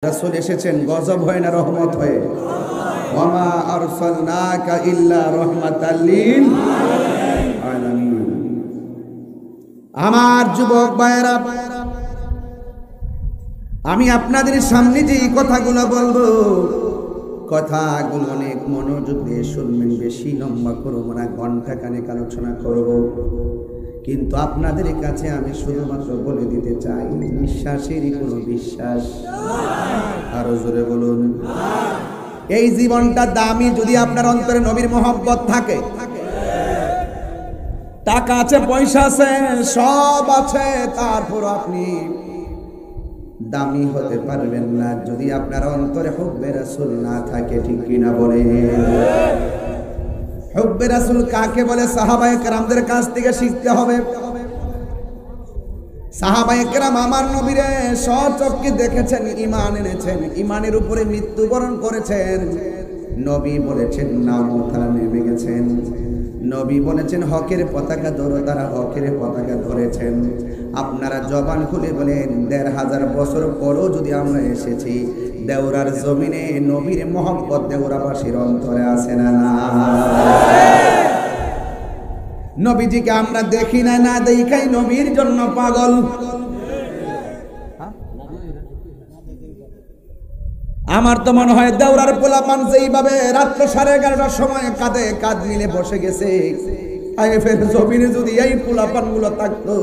রাসূল এসেছেন গজব হয় না রহমত হয়ে। ওয়ামা আরসালনাকা ইল্লা রাহমাতাল লিল আলামিন। আমার যুবক ভাইরা, আমি আপনাদের সামনে যে কথাগুলো বলবো, কথাগুলো অনেক মনোযোগ দিয়ে শুনবেন। বেশি লম্বা করব না, ঘন্টা খানেক আলোচনা করব, কিন্তু আপনাদের কাছে আমি শুধুমাত্র বলে দিতে চাই, বিশ্বাসেরই কোনো বিশ্বাস। আরো জোরে বলুন। এই জীবনটা দামি যদি আপনার অন্তরে নবীর মহব্বত থাকে। টাকা আছে, পয়সা আছে, সব আছে, তারপর আপনি দামি হতে পারবেন না যদি আপনার অন্তরে হুব্বে রাসূল না থাকে। ঠিক কিনা বলে? হুব্বে রাসূল কাকে বলে? সাহাবায়ে কেরামদের কাছ থেকে শিখতে হবে। সাহাবায়ে কেরাম আমার নবীরে স্বচক্ষে দেখেছেন, ঈমান এনেছেন, ঈমানের উপরে মৃত্যুবরণ করেছেন। নবী বলেছেন নামও তারা নেমে গেছেন। নবী বলেছেন হকের পতাকা ধরো, তারা হকের পতাকা ধরেছেন। আপনারা জবান খুলে বলেন ১৫০০ বছর পরও যদি আমরা এসেছি, দেওরার জমিনে নবীর মহব্বত দেওরাবাসীর অন্তরে আছে না? নবীজিকে আমরা দেখি না, না দেখাই নবীর জন্য পাগল। আমার তো মনে হয় দেওরার পোলাপান যেইভাবে রাত্র 11:30টার সময় কাঁধে কাঁধ মিলে বসে গেছে, তায়েফের জমিনে যদি এই পোলাপান গুলো থাকতো,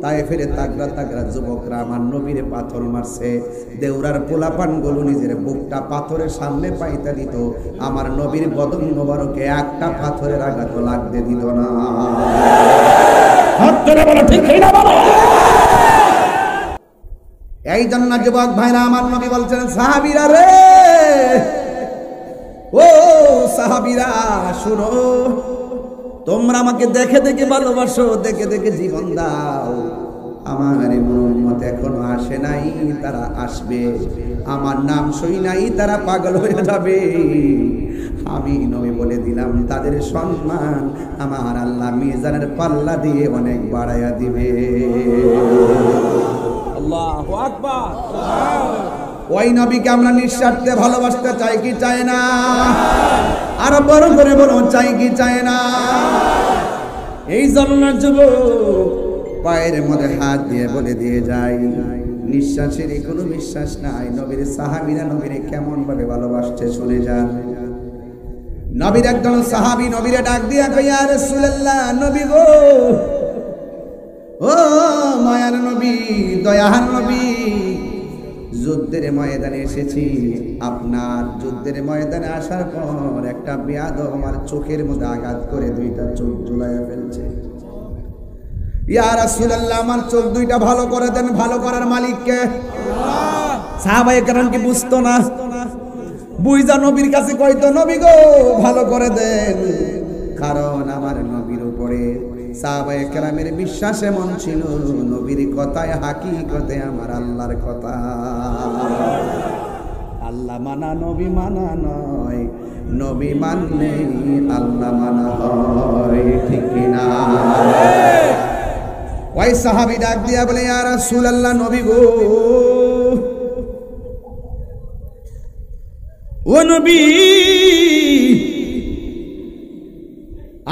তায়েফের তাগড়া তাগড়া যুবকরা আমার নবীর পাথর মারছে, দেওরার পোলাপান গুলো নিজের বুকটা পাথরের সামনে পাইতে দিত, আমার নবীর বদন মোবারকে একটা পাথরের আঘাত লাগতে দিত না। ঠিক না বলো? এই জন্য যুবক ভাইরা, আমার নবী বলছেন সাহাবীরা রে, ও সাহাবীরা শুনো, তোমরা আমাকে দেখে দেখে ভালোবাসো, দেখে দেখে জীবন দাও। আমার উম্মত এখনো আসে নাই, তারা আসবে। আমার নাম শুই নাই, তারা পাগল হয়ে যাবে। আমি নবী বলে দিলাম, তাদের সম্মান আমার আল্লাহ মিজানের পাল্লা দিয়ে অনেক বাড়াইয়া দিবে। আল্লাহু আকবার। ওই নবীকে আমরা নিঃস্বার্থে ভালোবাসতে চাই কি চাই না? আরো বড় করে বলো, চাই কি চাই না? এই জন্য যুবক পায়ের মধ্যে হাত দিয়ে বলে দিয়ে যাই, নিঃশ্বাসের কোনো বিশ্বাস নাই। নবীর সাহাবীরা নবীরে কেমন ভাবে ভালোবাসছে শুনে যান। নবীর একজন সাহাবী নবীরে ডাক দিয়া কই, ইয়া রাসূলুল্লাহ, নবী গো, ও মায়ার নবী, দয়ার নবী, যুদ্ধের ময়দানে এসেছি। আপনার যুদ্ধের ময়দানে আসার পর একটা বেয়াদব আমার চোখের মধ্যে আঘাত করে দুইটা চোখ ঝুলাইয়া ফেলছে। ইয়া রাসূলুল্লাহ, আমার চোখ দুইটা ভালো করে দেন। ভালো করার মালিক কে? আল্লাহ। সাহাবায়ে কেরাম কি বুঝতো না? বুইজা নবীর কাছে কইতো, নবী গো ভালো করে দেন। কারণ আমার নবীর উপরে সাহাবায়ে কেরামের বিশ্বাস এমন ছিল, নবীর কথায় হাকিকতে আমার আল্লাহর কথা। আল্লাহ মানা নবী মানা নয়, নবী মানলে আল্লাহ মানা হয়। ঠিক কিনা? ওই সাহাবী ডাক দিয়া বলে, ইয়া রাসূলুল্লাহ, নবী গো, ও নবী,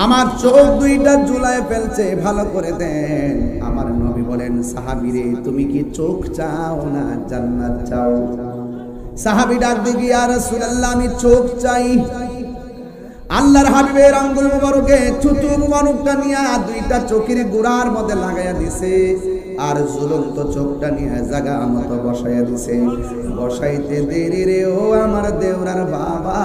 আমার চোখ দুইটা ঝুলায় ফেলছে, ভালো করে দেন। আমার নবী বলেন, সাহাবীরে তুমি কি চোখ চাও না জান্নাত চাও? সাহাবী ডাক দিয়ে, ইয়া রাসূলুল্লাহ, আমি চোখ চাই। আল্লাহর হাবিবের আঙ্গুল মুবারকে থুতু মুবারকটা নিয়ে দুইটা চোখের গোড়ার মধ্যে লাগাইয়া দিছে, আর ঝুলন্ত চোখটা নিয়ে জায়গা মতো বসাইয়া দিছে। বসাইতে দেরি রে ও আমার দেওরার বাবা,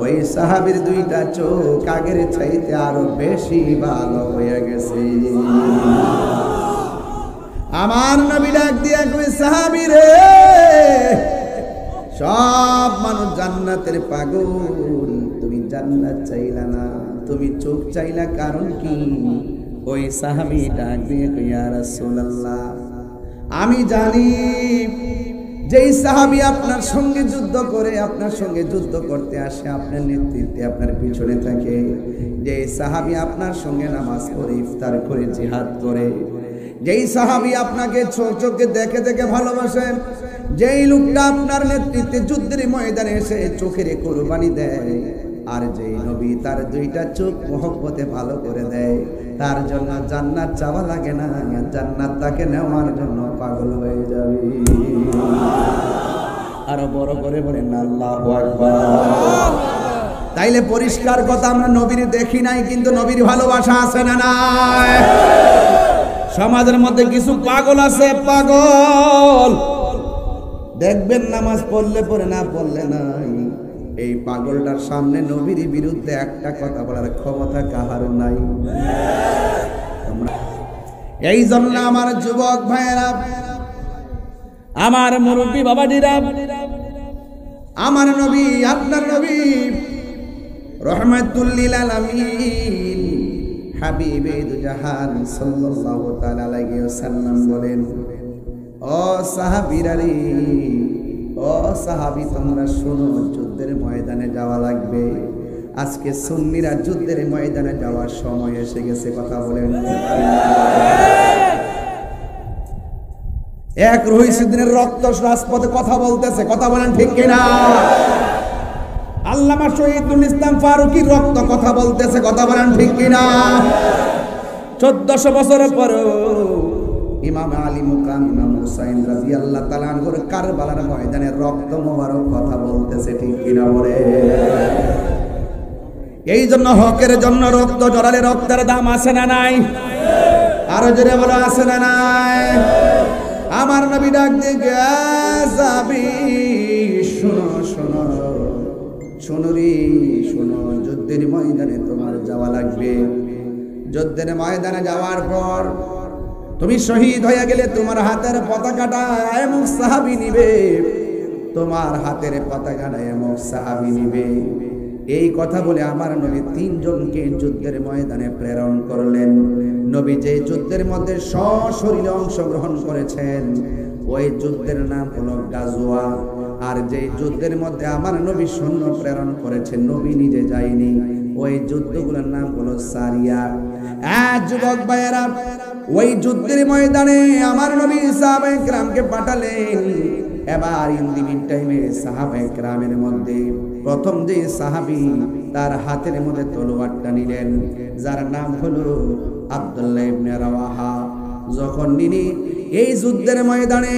ওই সাহাবীর দুইটা চোখ আগের চাইতে আরো বেশি ভালো হয়ে গেছে। আমার নবী ডাক দিয়া কই, সাহাবী রে, সব মানুষ জান্নাতের পাগল, তুমি জান্নাত চাইলা না, তুমি চোখ চাইলা, কারণ কি? ওই সাহাবী ডাক দিয়ে কই, ইয়া রাসূলুল্লাহ, আমি জানি যেই সাহাবী আপনার সঙ্গে যুদ্ধ করে, আপনার সঙ্গে যুদ্ধ করতে আসে, আপনার নেতৃত্বে আপনার পিছনে থাকে, যেই সাহাবী আপনার সঙ্গে নামাজ পড়ে, ইফতার করে, জিহাদ করে, যেই সাহাবী আপনাকে চোখে দেখে দেখে ভালোবাসেন, যেই লোকটা আপনার নেতৃত্বে যুদ্ধের ময়দানে এসে চোখের কুরবানি দেয়, আর যেই নবী তার দুইটা চোখ মহব্বতে ভালো করে দেয়, তার জন্য জান্নাত চাওয়া লাগে না, জান্নাত তাকে নেওয়ার জন্য পাগল হয়ে যাবে। আরো বড় করে বলেন আল্লাহু আকবার। তাইলে পরিষ্কার কথা, আমরা নবীর দেখি নাই, কিন্তু নবীর ভালোবাসা আছে না নাই? সমাজের মধ্যে কিছু পাগল আছে, পাগল দেখবেন নামাজ পড়লে পড়ে, না পড়লে নাই। এই পাগলটার সামনে নবীর বিরুদ্ধে একটা কথা বলার ক্ষমতা কাহার নাই। এই জন্য আমার যুবক ভাইয়েরা, আমার মুরব্বী বাবাজিরা, আমার নবী, আপনার নবী রহমাতুল লিল আলামিন হাবিবে দু জাহান সাল্লাল্লাহু তাআলা আলাইহি ওয়াসাল্লাম বলেন, ও সাহাবীরা রে, ও সাহাবী, তোমরা শোনো, যুদ্ধের ময়দানে যাওয়া লাগবে। আজকে সুন্নিরা যুদ্ধের ময়দানে যাওয়ার সময় এসে গেছে। কথা বলেন। এক রহিসুদ্দিনের রক্ত রাজপথে কথা বলতেছে। কথা বলেন ঠিক কিনা? আল্লামা শহীদুল ইসলাম ফারুকীর রক্ত কথা বলতেছে। কথা বলেন ঠিক কিনা? 1400 বছরের পরেও ইমাম আলী মুকাম ইমাম হুসাইন রাদিয়াল্লাহু তাআলা আনহুর কারবালার ময়দানে রক্ত মোবারক কথা বলতেছে। ঠিক কিনা বলে? এই জন্য হকের জন্য রক্ত জড়ালে রক্তের দাম আছে না নাই? আরো জোরে বলো, আছে না নাই? আমার নবী ডাক দিয়ে যাবি, শোনো শোনো শোনো রে, শোনো, যুদ্ধের ময়দানে তোমার যাওয়া লাগবে। যুদ্ধের ময়দানে যাওয়ার পর তুমি শহীদ হয়ে গেলে তোমার হাতের পতাকাটা এমন সাহাবী নিবে, তোমার হাতের পতাকাটা এমন সাহাবী নিবে। এই কথা বলে আমার নবী 3 জনকে যুদ্ধের ময়দানে প্রেরণ করলেন। নবী যে যুদ্ধের মধ্যে সশরীরে অংশগ্রহণ করেছেন, ওই যুদ্ধের নাম হলো গাজওয়া। আর যে যুদ্ধের মধ্যে আমার নবী সৈন্য প্রেরণ করেছেন, নবী নিজে যায়নি, ওই যুদ্ধগুলোর নাম হলো সারিয়া। যুবক ভাইয়েরা, ওই যুদ্ধের ময়দানে আমার নবী সাহাবায়ে কেরামকে পাঠালেন। এবার ইন দি মিন টাইমে সাহাবায়ে কেরামের মধ্যে প্রথম যে সাহাবী, তার হাতের মধ্যে তলোয়ারটা নিলেন, যার নাম হলো আব্দুল্লাহ ইবনে রাওয়াহা। যখন তিনি এই যুদ্ধের ময়দানে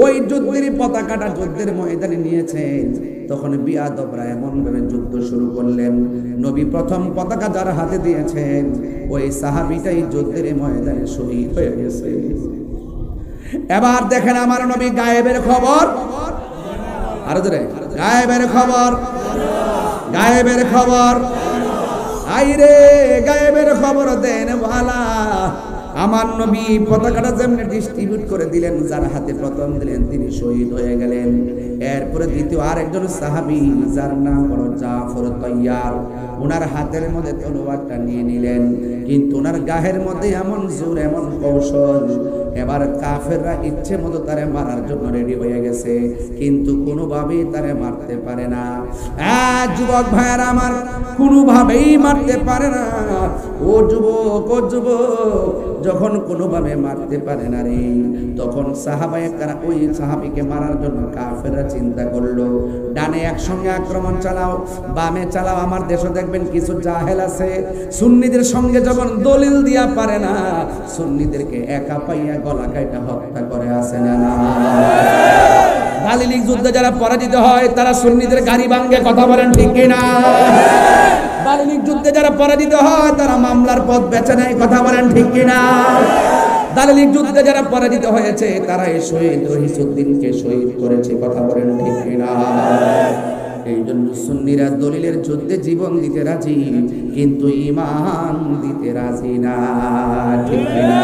ওই যুদ্ধের পতাকাটা যুদ্ধের ময়দানে নিয়েছেন, তখন বিয়াদবরা এমন ভাবে যুদ্ধ শুরু করলেন, নবী প্রথম পতাকা যার হাতে দিয়েছেন, ওই সাহাবীটাই যুদ্ধের ময়দানে শহীদ হয়ে গেছে। এবার দেখেন আমার নবী গায়েবের খবর, আরো ধরে গায়েবের খবর, গায়েবের খবর, আইরে গায়েবের খবর দেন ভালা। আমার নবী পতাকাটা যেমনি ডিস্ট্রিবিউট করে দিলেন, যার হাতে প্রথম দিলেন তিনি শহীদ হয়ে গেলেন। এরপরে দ্বিতীয় আরেকজন সাহাবী, যার নাম হলো জাফর তাইয়ার, ওনার হাতের মধ্যে তলোয়ারটা নিয়ে নিলেন, কিন্তু ওনার গায়ের মধ্যে এমন জোর, এমন কৌশল, এবার কাফেররা ইচ্ছে মতো তারে মারার জন্য রেডি হয়ে গেছে, কিন্তু কোনোভাবেই তারে মারতে পারে না। যুবক ভাইয়েরা আমার, কোনোভাবেই মারতে পারে না। ও যুবক, ও যুবক, যখন কোনোভাবে মারতে পারে না রে, তখন সাহাবায়ে কেরাম ওই সাহাবীকে মারার জন্য কাফেররা চিন্তা করলো, ডানে একসঙ্গে আক্রমণ চালাও, বামে চালাও। আমার দেশে দেখবেন কিছু জাহেল আছে, সুন্নিদের সঙ্গে যখন দলিল দিয়া পারে না, সুন্নিদেরকে একা পাইয়া গলা কাইটা হত্যা করে, আছে না না? দালিলিক যুদ্ধে যারা পরাজিত হয়, তারা সুন্নিদের গাড়ি ভাঙে। কথা বলেন ঠিক কিনা? দালিলিক যুদ্ধে যারা পরাজিত হয়, তারা মামলার পথ বেছে নেয়। কথা বলেন ঠিক কিনা? দালিলিক যুদ্ধে যারা পরাজিত হয়েছে, তারা এই শহীদ রহিসুদ্দিনকে শহীদ করেছে। কথা বলেন ঠিক কিনা? এই জন্য সুন্নিরা দলিলের যুদ্ধে জীবন দিতে রাজি, কিন্তু ঈমান দিতে রাজি না। ঠিক কিনা?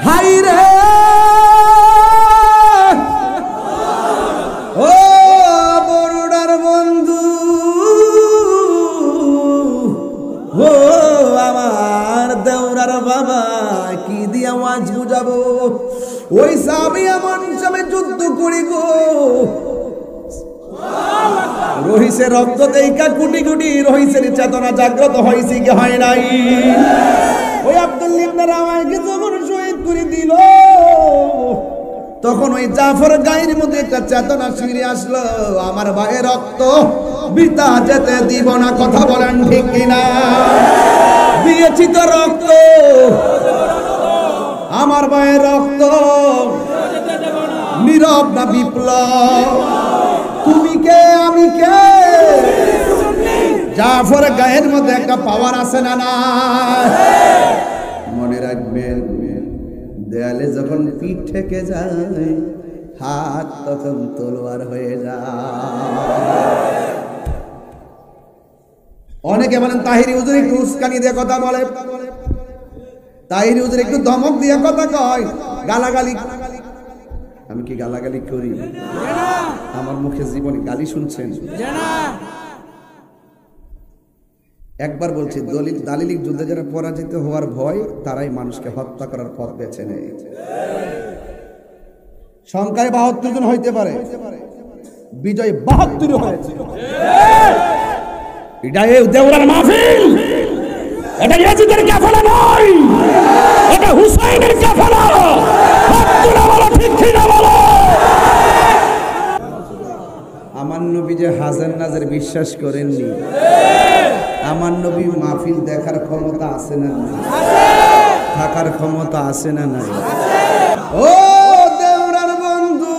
হাই রে, ও বড়ুডার বন্ধু, ও আমার দেওরার বাবা, কি দিয়া ওয়াজ বুঝাবো? ওই সাহাবী এমন হিসাবে যুদ্ধ করি গো, রহিসের রক্ত দেইকা কোটি কোটি রহিসের চেতনা জাগ্রত হয়েছে কি হয় নাই? ওই আব্দুল্লাহ ইবনে রাওয়াহাকে যখন শহীদ করে দিল, তখন ওই জাফর গায়ের মধ্যে একটা চেতনা ফিরে আসলো, আমার ভাইয়ের রক্ত বৃথা যেতে দিব না। কথা বলেন ঠিক কিনা? দিয়েছি তো রক্ত, আমার ভাইয়ের রক্ত নীরব না বিপ্লব? তুমি কে আমি কে? জাফর গায়ের মধ্যে একটা পাওয়ার আছে না না? মনে রাখবেন, দেয়ালে যখন পিঠ ঠেকে যায়, হাত তখন তলোয়ার হয়ে যায়। অনেকে বলেন তাহিরি হুজুর একটু উস্কানি দিয়ে কথা বলে, তাহিরি হুজুর একটু ধমক দিয়ে কথা কয়, গালাগালি। আমি কি গালাগালি করি? আমার মুখে জীবনে গালি শুনছেন? একবার বলছি, দালিলিক যুদ্ধে যারা পরাজিত হওয়ার ভয়, তারাই মানুষকে হত্যা করার পথ বেছে নেয়। সংখ্যায় ৭২ জন হইতে পারে, বিজয় ৭২ হয়েছে। এটা দেওরার মাহফিল, এটা ইয়াজিদের কাফেলা নয়, এটা হুসাইনের কাফেলা। ঠিক কিনা বলো? আমার নবী যে হাজার নাজার বিশ্বাস করেননি, আমার নবী মাহফিল দেখার ক্ষমতা আছে না নাই? থাকার ক্ষমতা আছে না নাই? ও দেওরার বন্ধু,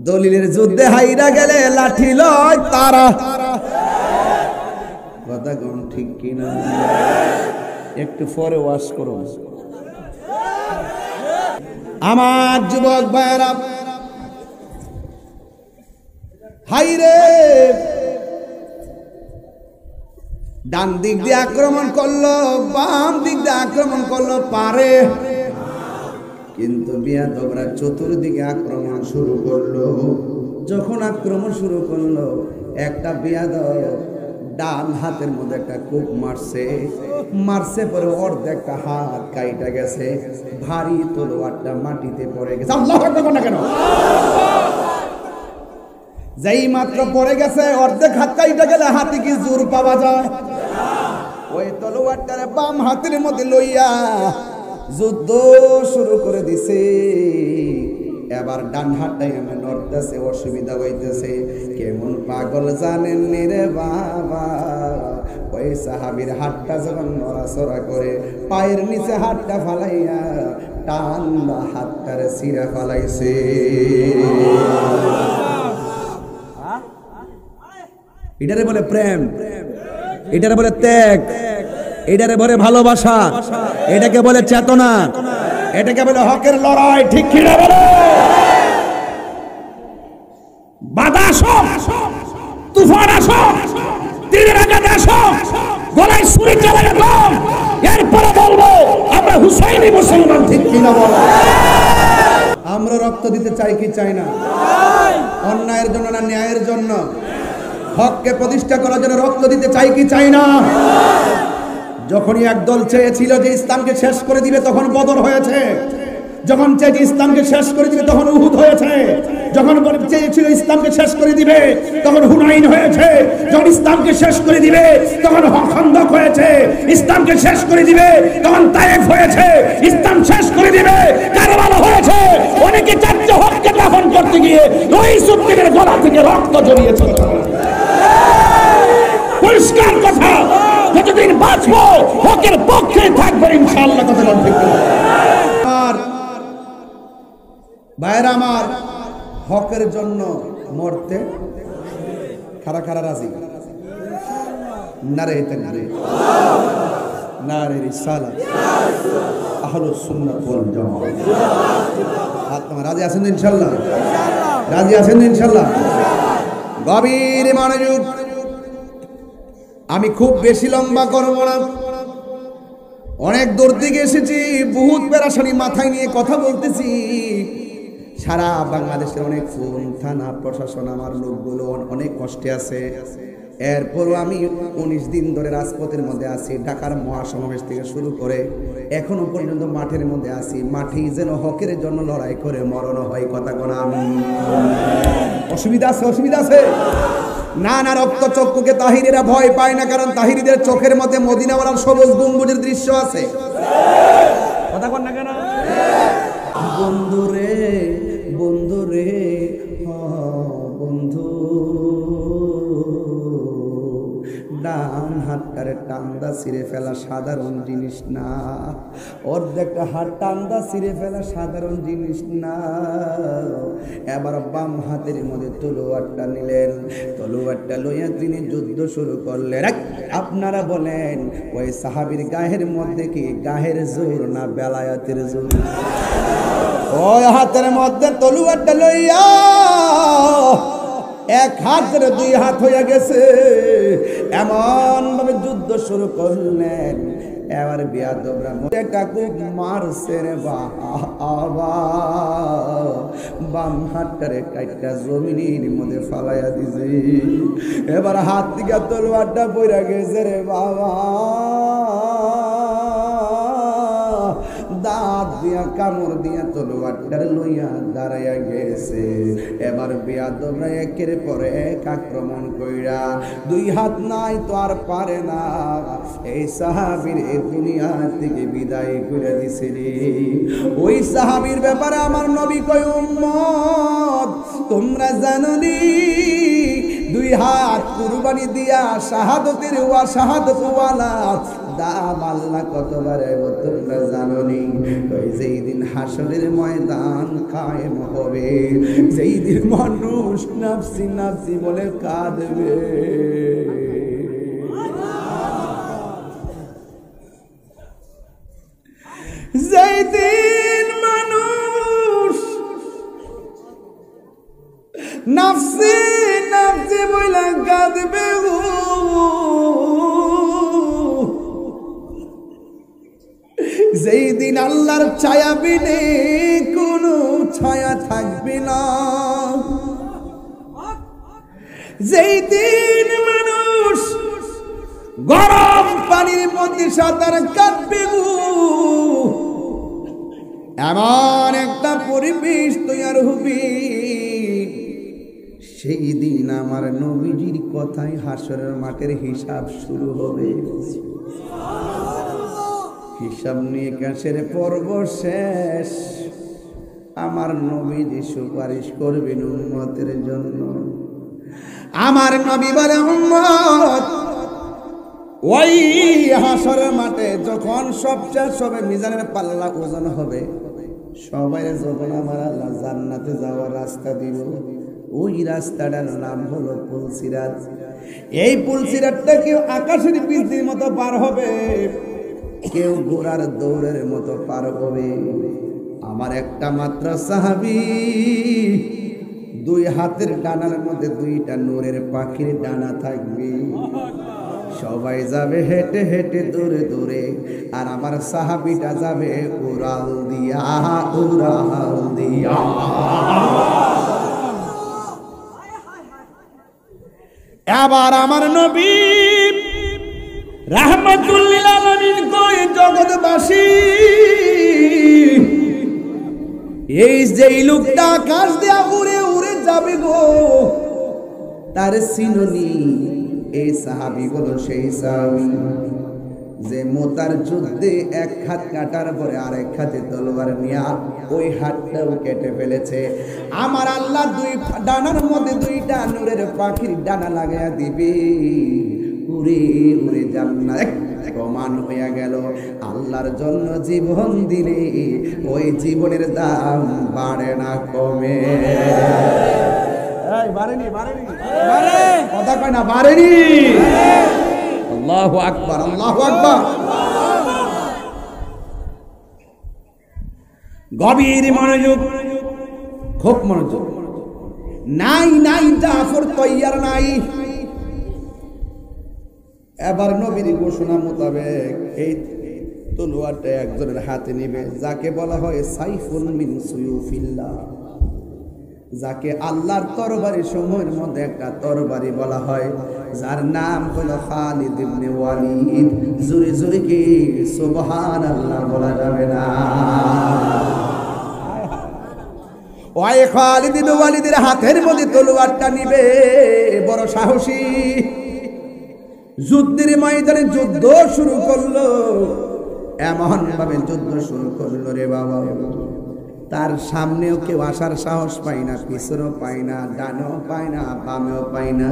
দলিলের যুদ্ধে হাইরা গেলে লাঠি লয় তারা। কথা কোন ঠিক কিনা? একটু পরে ওয়াশ করো। আমার যুবক ভাইরা, হাইরে ডান দিক দিয়ে আক্রমণ করলো, বাম দিক দিয়ে আক্রমণ করলো, পারে কিন্তু বিয়াদবরা চতুর্দিকে আক্রমণ শুরু করলো। যখন আক্রমণ শুরু করলো, একটা বিয়াদব ডান হাতের মধ্যে একটা কূপ মারছে পরে অর্ধেকটা হাত কাইটা গেছে, ভারী তলোয়ারটা মাটিতে পড়ে গেছে। আল্লাহু আকবার না কেন? যেই মাত্র পড়ে গেছে, অর্ধেক হাত কাইটা গেলে হাতে কি জোর পাওয়া যায়? ওই তলোয়ারটারে বাম হাতের মধ্যে লইয়া যুদ্ধ শুরু করে দিছে। এবার ডান হাতটাই আমার নড়তেছে, অসুবিধা হইতেছে। কেমন পাগল জানেন রে বাবা, ওই সাহাবীর হাতটা যখন নড়াচড়া করে, পায়ের নিচে হাতটা ফালাইয়া টান্ডা হাতটারে ছিঁড়া ফালাইছে। এটারে বলে প্রেম, এটারে বলে ত্যাগ, এটারে বলে ভালোবাসা, এটাকে বলে চেতনা, এটাকে বলে হকের লড়াই। ঠিক কিনা বলে? বাধা আসুক, তুফান আসুক, তীরের আঘাত আসুক, গলায় ছুরি চালায় দাও, এরপরে বলবো আমরা হুসাইনি মুসলমান। ঠিক কিনা বলে? আমরা রক্ত দিতে চাই কি চাই না? অন্যায়ের জন্য না ন্যায়ের জন্য? হককে প্রতিষ্ঠা করার জন্য রক্ত দিতে চাই কি চাই না? যখনই একদল চেয়েছিল যে ইসলামকে শেষ করে দিবে, তখন বদর হয়েছে। যখন চেয়েছে ইসলামকে শেষ করে দিবে, তখন উহুদ হয়েছে। যখন চেয়েছিল ইসলামকে শেষ করে দিবে, তখন হুনাইন হয়েছে। যখন ইসলামকে শেষ করে দিবে, তখন খন্দক হয়েছে। ইসলামকে শেষ করে দিবে, তখন তায়েফ হয়েছে। ইসলাম শেষ করে দিবে, কারবালা হয়েছে। অনেকে চাচ্ছে হককে দাফন করতে গিয়ে ওই সুপ্রিমের গলা থেকে রক্ত জড়িয়েছে। পরিষ্কার কথা, যতদিন বাঁচবো হকের পক্ষে থাকবো ইনশাআল্লাহ। কথা ঠিক না? আর ভাইরা আমার, হকের জন্য মরতে খারা খারা রাজি। নারে তাকবীর, নারে রিসালাত, আহলুস সুন্নাহ ওয়াল জামাত। আপনারা রাজি আছেন ইনশাআল্লাহ? রাজি আছেন ইনশাআল্লাহ? গভীর মনোযোগ। আমি খুব বেশি লম্বা করব না, অনেক দূর থেকে এসেছি, বহুত পেরেশানি মাথায় নিয়ে কথা বলতেছি। সারা বাংলাদেশের অনেক ফোন, থানা, প্রশাসন, আমার লোকগুলো অনেক কষ্টে আছে। এরপরও আমি 19 দিন ধরে রাজপথের মধ্যে আছি। ঢাকার মহাসমাবেশ থেকে শুরু করে এখনো পর্যন্ত মাঠের মধ্যে আছি। মাঠেই যেন হকের জন্য লড়াই করে মরণ হয়। কথা কোনা আমি অসুবিধা আছে? অসুবিধা আছে? না না, রক্ত চক্ষুকে তাহিরিরা ভয় পায় না, কারণ তাহিরিদের চোখের মধ্যে মদিনাওয়ালার সবুজ গম্বুজের দৃশ্য আছে। কথা কন না কেন? বন্ধুরে বন্ধুরে বন্ধু, ডান হাতটারে টান্দা ছিঁড়ে ফেলা সাধারণ জিনিস না, অর্ধেকটা হাত টান্দা ছিঁড়ে ফেলা সাধারণ জিনিস না। এবার বাম হাতের মধ্যে তলোয়ারটা নিলেন, তলোয়ারটা লইয়া তিনি যুদ্ধ শুরু করলেন। আপনারা বলেন ওই সাহাবীর গায়ের মধ্যে কি গায়ের জোর না বেলায়েতের জোর? ওই হাতের মধ্যে তলোয়ারটা লইয়া এক হাত ধরে দুই হাত হয়ে গেছে, এমন ভাবে যুদ্ধ শুরু করলেন। এবার বিয়াদবরা একটা খুব মারছে রে বাবা, বাম হাতটারে কাইটা জমিনের মধ্যে ফালাইয়া দিছে। এবার হাত থেকে তলোয়ারটা পড়ে গেছে রে বাবা, দাঁত দিয়া কামড় দিয়া তলোয়ারটার লইয়া দাঁড়াইয়া গেছে। এবার বেয়াদবরা একের পর এক আক্রমণ কইরা, দুই হাত নাই তো আর পারে না, এই সাহাবীর এই দুনিয়া থেকে বিদায় করে দিছে রে। ওই সাহাবীর ব্যাপারে আমার নবী কয়, উম্মত তোমরা জানোনি দুই হাত কুরবানি দিয়া শাহাদতের ওয়া শাহাদত ওয়ালা দাম আল্লাহ কতবার তোমরা জানোনি? ওই যেই দিন হাসরের ময়দান কায়েম হবে, যেই দিন মানুষ নাফসি নাফসি বলে কাঁদবে, যেই দিন মানুষ নাফসি নাফসি বলে কাঁদবে, যেই দিন আল্লাহর ছায়া বিনে কোনো ছায়া থাকবে না, যেই দিন মানুষ গরম পানির মধ্যে সাঁতার কাটবে, এমন একটা পরিবেশ তৈরি হবে, সেই দিন আমার নবীজির কথায় হাসরের মাঠের হিসাব শুরু হবে। হিসাব নিয়ে কাশের পর্ব শেষ, আমার নবীজি সুপারিশ করবেন উম্মতের জন্য। আমার নবী বলে, উম্মত ওই হাসরের মাঠে যখন সব শেষ হবে, মিজানের পাল্লা ওজন হবে, সবাই যখন আমার আল্লাহ জান্নাতে যাওয়ার রাস্তা দিব, ওই রাস্তাটার নাম হলো পুলসিরাত। এই পুলসিরাতটা কেউ আকাশের বৃষ্টির মতো পার হবে, কেউ ঘোড়ার দৌড়ের মতো পার হবে। আমার একটা মাত্র সাহাবী, দুই হাতের ডানার মধ্যে দুইটা নূরের পাখির ডানা থাকবে, সবাই যাবে হেঁটে হেঁটে দূরে দূরে, আর আমার সাহাবীটা যাবে উড়াল দিয়া উড়াল দিয়া। এবার আমার নবী রাহমাতুল লিল আলামিন কই, জগৎবাসী এই যে লোকটা আকাশ দিয়া উড়ে উড়ে যাবে গো, তার চিননি? এই সাহাবী হলো সেই সাহাবী যে মোতার যুদ্ধে এক হাত কাটার পরে আরেক হাতে তলোয়ার নিয়ে ওই হাতটাও কেটে ফেলেছে। আমার আল্লাহ দুই ডানার মধ্যে দুইটা নূরের পাখির ডানা লাগাইয়া দিবে, উড়ে উড়ে জান্নাত। প্রমাণ হইয়া গেল, আল্লাহর জন্য জীবন দিলে ওই জীবনের দাম বাড়ে না কমে। বাড়েনি বাড়েনি কথা কয় না, বাড়েনি। আল্লাহু আকবার, আল্লাহু আকবার। গভীর মনোযোগ, খুব মনোযোগ। নাই নাই জাফর তৈয়ার নাই। এবার নবীর ঘোষণা মোতাবেক এই তলোয়ারটা একজনের হাতে নিবে, যাকে বলা হয় সাইফুন মিন সুয়ুফিল্লাহ, যাকে আল্লাহর তরবারি সমূহের মধ্যে একটা তরবারি বলা হয়, যার নাম হলো খালিদ ইবনে ওয়ালিদ। জোরে জোরে কি সুবহানাল্লাহ বলা যাবে না? ওই খালিদ ইবনে ওয়ালিদের হাতের মধ্যে তলোয়ারটা নিবে, বড় সাহসী। যুদ্ধের ময়দানে যুদ্ধ শুরু করলো, এমন ভাবে যুদ্ধ শুরু করলো রে বাবা, তার সামনেও কেউ আসার সাহস পায় না, পিছনেও পায় না, ডানেও পায় না, বামেও পায় না।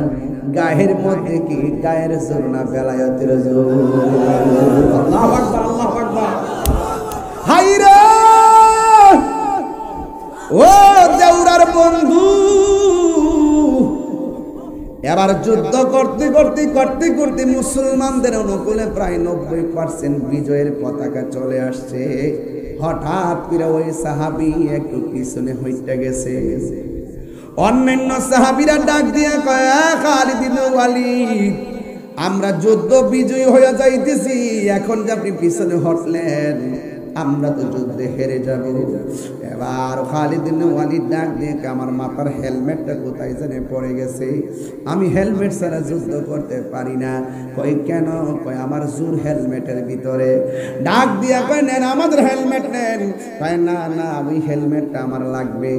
গায়ের মধ্যে কি গায়ের জোর না বেলায়েতের জোর। আল্লাহু আকবার, আল্লাহু আকবার। হাই রে ও দেউরার বন্ধু, এবার যুদ্ধ করতে করতে করতে করতে মুসলমানদের অনুকূলে প্রায় 90% বিজয়ের পতাকা চলে আসছে। হঠাৎ করে ওই সাহাবী একটু পিছনে হইতে গেছে। অন্যান্য সাহাবীরা ডাক দিয়ে কয়, খালিদ ইবনে ওয়ালিদ, আমরা যুদ্ধ বিজয়ী হয়ে যাইতেছি, এখন যে আপনি পিছনে হটলেন, আমরা তো যুদ্ধে হেরে যাব। এবার খালিদ ইবনে ওয়ালিদ ডাক দিয়ে, আমার মাথার হেলমেটটা কোথায় জানে পড়ে গেছে, আমি হেলমেট ছাড়া যুদ্ধ করতে পারি না। কই কেন? কই আমার জোর হেলমেটের ভিতরে। ডাক দিয়া কয়, নেন আমাদের হেলমেট নেন। কয় না না, ওই হেলমেটটা আমার লাগবে।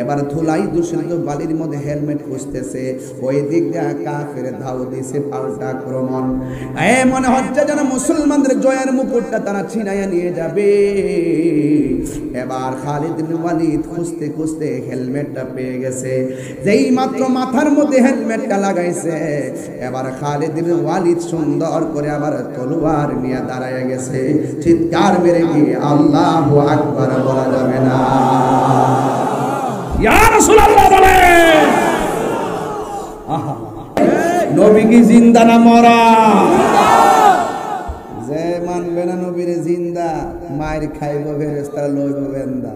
এবার ধুলাই দূষিত বালির মধ্যে হেলমেট খুঁজতেছে, ওই দিক দিয়ে কাফের ধাও দিছে, পাল্টা আক্রমণ। মনে হচ্ছে যেন মুসলমানদের জয়ের মুকুটটা তারা ছিনাইয়া নিয়ে যাবে। এবার খালিদ ইবনে ওয়ালিদ খুঁজতে খুঁজতে হেলমেটটা পেয়ে গেছে। যেই মাত্র মাথার মধ্যে হেলমেটটা লাগাইছে, এবার খালিদ ইবনে ওয়ালিদ সুন্দর করে আবার তলোয়ার নিয়ে দাঁড়ায় গেছে। চিৎকার মেরে কি আল্লাহু আকবার বলা যাবে না? ইয়া রাসূলুল্লাহ বলেন, আহা, নবী কি জিন্দা না মরা? যে মানবে না নবীর জিন্দা, মায়ের খাইব ফেরেশতা লইব বেন্দা।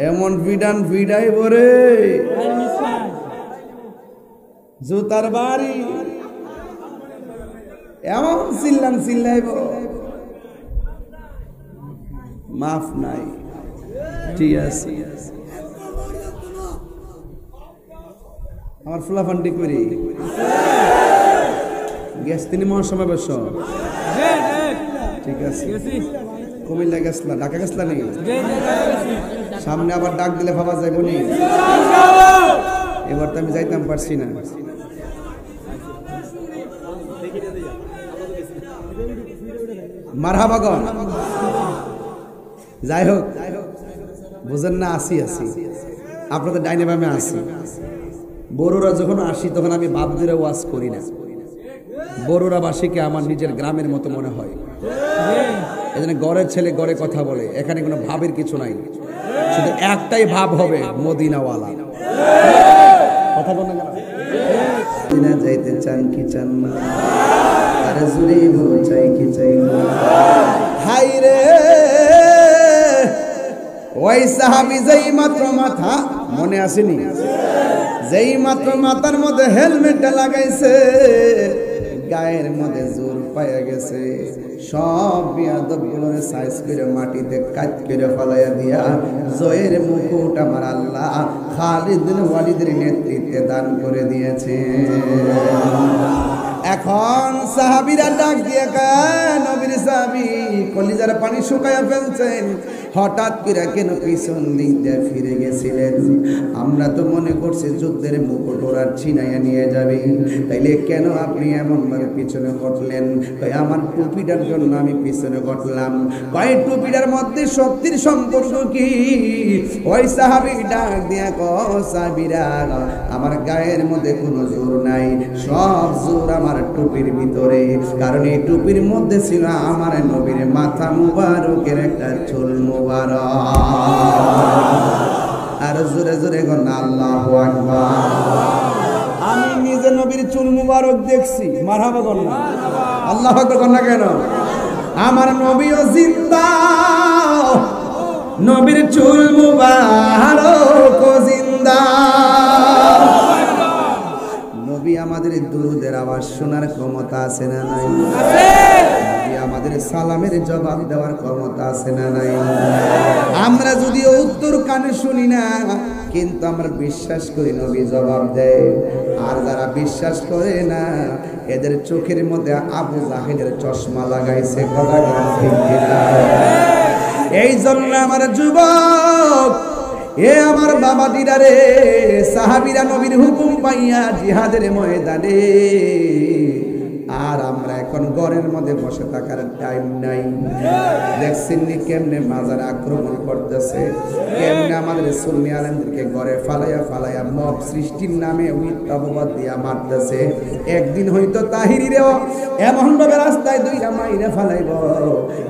এমন ভিডান ভিডাইব রে, জুতার বাড়ি এমন চিল্লান চিল্লাইব, মাফ নাই। ঠিক আছে, আমার ফুলাফান্ডি করি গ্যাস তিনি মহাসমাবেশ। ঠিক আছে, কুমিল্লা গেছলা, ঢাকা গেছলা নি? সামনে আবার ডাক দিলে ভাবা যাইব নি? এবার তো আমি যাইতাম পারছি না। মারহাবা গো। যাই হোক, বুঝেন না, আসি আসি আপনাদের ডাইনে বামে আসি। বড়রা যখন আসি তখন আমি বাপ ধরে ওয়াজ করি না। বড়রা বাসীকে আমার নিজের গ্রামের মতো মনে হয়। এজন্য গড়ের ছেলে গড়ে কথা বলে, এখানে কোনো ভাবের কিছু নাই, শুধু একটাই ভাব হবে, মদিনাওয়ালা। কথা বলেন না, মদিনা যাইতে চান কি চান না? আর জুড়ে বলো চাই কি চাই না? হাই রে ওই সাহাবী যেই মাত্র মাথা, মনে আসেনি, যেই মাত্র মাথার মধ্যে হেলমেটটা লাগাইছে, গায়ের মধ্যে জোর পাইয়া গেছে। সব বিয়াদবগুলোর সাইজ করে মাটিতে কাট করে ফলাইয়া দিয়া জয়ের মুকুট আমার আল্লাহ খালিদ বিন ওয়ালিদের নেতৃত্বে দান করে দিয়েছে। এখন সাহাবীরা ডাক দিয়ে কয়, নবীর সাহাবী কলিজার পানি শুকাইয়া ফেলছেন, হঠাৎ করে কেন পিছন দিক দিয়ে ফিরে গেছিলেন? আমরা তো মনে করছি যুদ্ধের মুকুট ওরা ছিনাইয়া নিয়ে যাবে, তাইলে কেন আপনি এমন ভাবে পিছনে ঘটলেন? আমার টুপিটার জন্য আমি পিছনে ঘটলাম। কয় টুপিটার মধ্যে শক্তির সম্পর্ক কি? ওই সাহাবী ডাক দিয়া কয়, সাহাবীরা আমার গায়ের মধ্যে কোনো জোর নাই, সব জোর আমার টুপির ভিতরে, কারণ এই টুপির মধ্যে ছিল আমার নবীর মাথা মুবারকের একটা চুল মুবারক। আর জোরে জোরে গণ আল্লাহু আকবার। আমি নিজে নবীর চুল মুবারক দেখছি, মারহাবা গণ না, আল্লাহু আকবার গণ না কেন? আমার নবীও জিন্দা, নবীর চুল মুবারক জিন্দা। নবী আমাদের দুরুদের আওয়াজ শোনার ক্ষমতা আছে না নাই? নবী আমাদের সালামের জবাব দেওয়ার ক্ষমতা আছে না নাই? আমরা যদিও উত্তর কানে শুনি না, কিন্তু আমরা বিশ্বাস করি নবী জবাব দেয়। আর যারা বিশ্বাস করে না, এদের চোখের মধ্যে আবু জাহেলের চশমা লাগাইছে। কথা ঠিক কিনা? এই জন্য আমার যুবক, এ আমার বাবা দিদারে, সাহাবীরা নবীর হুকুম পাইয়া জিহাদের ময়দানে, আর আমরা এখন ঘরের মধ্যে বসে থাকার টাইম নাই। দেখছেন নি কেমনে মাজার আক্রমণ করতেছে, কেমনে আমাদের সুন্নি আলেমদেরকে ঘরে ফালাইয়া ফালাইয়া মব সৃষ্টির নামে অপবাদ দিয়া মারতেছে। একদিন হয়তো তাহিরিরেও এমন ভাবে রাস্তায় দুইটা মাইরে ফালাইব,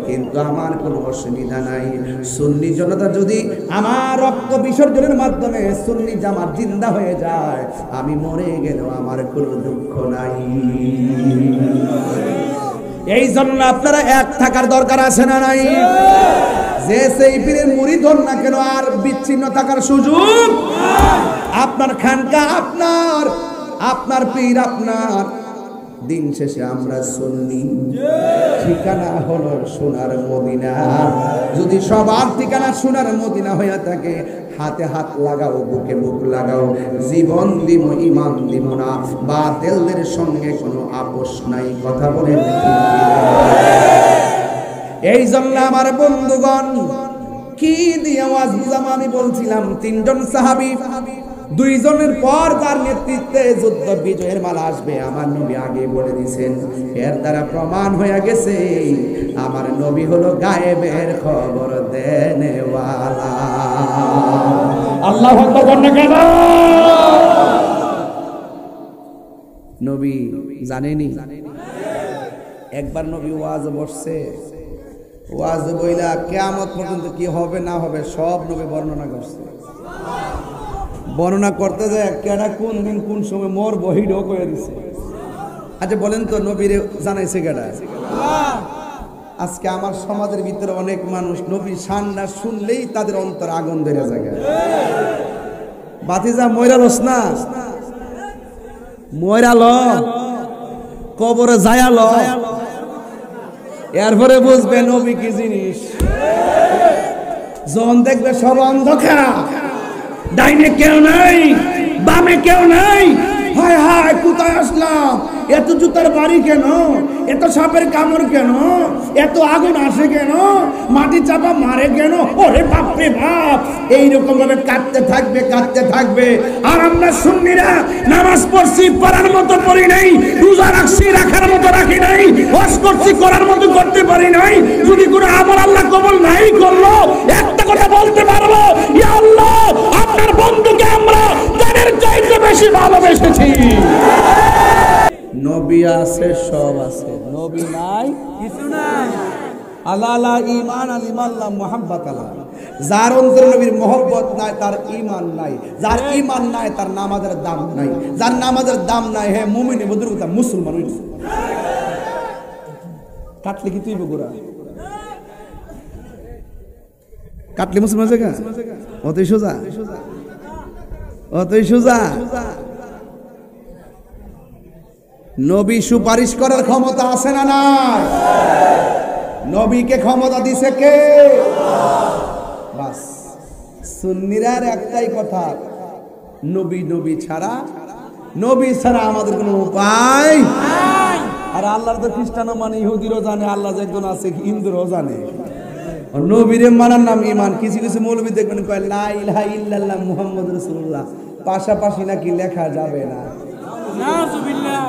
কিন্তু আমার কোনো অসুবিধা নাই। সুন্নি জনতা যদি আমার রক্ত বিসর্জনের মাধ্যমে সুন্নি জামাত জিন্দা হয়ে যায়, আমি মরে গেলেও আমার কোনো দুঃখ নাই। এই জন্য আপনারা এক থাকার দরকার আছে না নাই? যে সেই পীরের মুরিদ হন না কেন, আর বিচ্ছিন্ন থাকার সুযোগ। আপনার খানকা আপনার, আপনার পীর আপনার, দিন শেষে আমরা সুন্নি, ঠিকানা হলো সোনার মদিনা। যদি সবার ঠিকানা সোনার মদিনা হইয়া থাকে, হাতে হাত লাগাও, বুকে বুক লাগাও, জীবন দিব ইমান দিব না, বাতিলদের সঙ্গে কোনো আপোষ নাই। কথা বলেন এই জন্য আমার বন্ধুগণ, কি দিয়ে আওয়াজ বুঝাম? আমি বলছিলাম তিনজন সাহাবী, দুইজনের পর তার নেতৃত্বে যুদ্ধ বিজয়ের মালা আসবে, আমার নবী আগে বলে দিয়েছেন। এর দ্বারা প্রমাণ হয়ে গেছে আমার নবী হলো গায়েবের খবর দেনেওয়ালা। আল্লাহু আকবার না কেন? নবী জানেনি? একবার নবী ওয়াজ বসছে, ওয়াজ বইলা কিয়ামত পর্যন্ত কি হবে না হবে সব নবী বর্ণনা করছে। বর্ণনা করতে যায় কেনা কোন দিন কোন সময় মোর বহিরও করে দিছে। আচ্ছা বলেন তো, নবীরে জানাইছে কেডা? আজকে আমার সমাজের ভিতরে অনেক মানুষ নবীর শানটা শুনলেই তাদের অন্তর আগুন ধরে যায়। বাতিজা ময়রালস না, ময়রাল কবরে যায়াল, এরপরে বুঝবে নবী কি জিনিস। যখন দেখবে সব অন্ধকার, ডাইনে কেউ নাই, বামে কেউ নাই, হায় হায় কোথায় আসলাম, এত জুতার বাড়ি কেন, এত সাপের কামড় কেন, এত আগুন আসে কেন, মাটি চাপা মারে কেন, ওরে বাপরে বাপ, এইরকম ভাবে কাঁদতে থাকবে কাঁদতে থাকবে। আর আমরা সুন্নিরা নামাজ পড়ছি, পড়ার মতো পড়ি নাই, রোজা রাখছি, রাখার মতো রাখি নাই, হজ করছি, করার মতো করতে পারি নাই। যদি কোনো আমল আল্লাহ কবুল নাই করলো, একটা কথা বলতে পারবো, ইয়া আল্লাহ আপনার বন্ধুকে আমরা তাদের চাইতে বেশি ভালোবেসেছি। নবী আছে, সব আছে, নবী নাই কিছু নাই। আল্লাহ ঈমান আলিমাল্লাহ মুহাব্বত আল্লাহ। যার অন্তরে নবীর মহব্বত নাই তার ঈমান নাই, যার ঈমান নাই তার নামাজের দাম নাই, যার নামাজের দাম নাই হে মুমিন বুজুর্গ মুসলমান হইছে। কাটলে কি তুই বগুড়া কাটলে মুসলমান জায়গা অতই সোজা, অতই সোজা। নবী সুপারিশ করার ক্ষমতা আছে না নাই? নবীকে ক্ষমতা দিছে কে? বাস সুন্নিরার একটাই কথা, নবী নবী ছাড়া, নবী ছাড়া আমাদের কোনো উপায়। আর আল্লাহর তো খ্রিস্টানও মানে, ইহুদিরও জানে আল্লাহ যে একজন আছে, হিন্দুরও জানে। নবীরে মানার নাম ঈমান। কিছু কিছু মৌলবী দেখবেন কয় লা ইলাহা ইল্লাল্লাহ মুহাম্মদ রাসূলুল্লাহ, পাশাপাশি নাকি লেখা যাবে না। নাউযুবিল্লাহ।